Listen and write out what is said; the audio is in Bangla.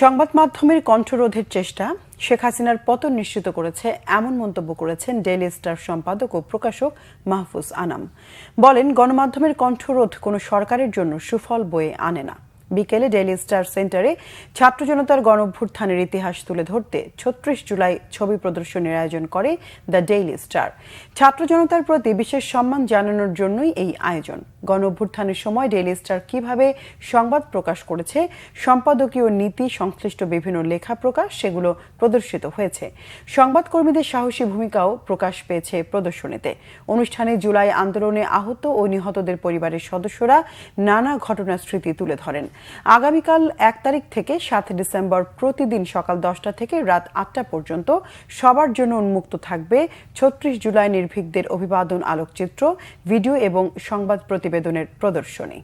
সংবাদ মাধ্যমের কণ্ঠরোধের চেষ্টা শেখ হাসিনার পতন নিশ্চিত করেছে এমন মন্তব্য করেছেন ডেইলি স্টার সম্পাদক ও প্রকাশক মাহফুজ আনাম। বলেন, গণমাধ্যমের কণ্ঠরোধ কোনো সরকারের জন্য সুফল বয়ে আনে না। বিকেলে ডেইলি স্টার সেন্টারে ছাত্র জনতার গণঅভ্যুত্থানের ইতিহাস তুলে ধরতে ৩৬ জুলাই ছবি প্রদর্শনীর আয়োজন করে দ্য ডেইলি স্টার। ছাত্র জনতার প্রতি বিশেষ সম্মান জানানোর জন্যই এই আয়োজন। গণঅভ্যুত্থানের সময় ডেইলি স্টার কিভাবে সংবাদ প্রকাশ করেছে, সম্পাদকীয় নীতি সংশ্লিষ্ট বিভিন্ন লেখা প্রকাশ সেগুলো প্রদর্শিত হয়েছে। সংবাদকর্মীদের সাহসী ভূমিকাও প্রকাশ পেয়েছে প্রদর্শনীতে। অনুষ্ঠানে জুলাই আন্দোলনে আহত ও নিহতদের পরিবারের সদস্যরা নানা ঘটনার স্মৃতি তুলে ধরেন। আগামীকাল ১ তারিখ থেকে ৭ ডিসেম্বর প্রতিদিন সকাল ১০টা থেকে রাত ৮টা পর্যন্ত সবার জন্য উন্মুক্ত থাকবে ৩৬ জুলাই নির্ভীকদের অভিবাদন আলোকচিত্র, ভিডিও এবং সংবাদ প্রতিবেদনের প্রদর্শনী।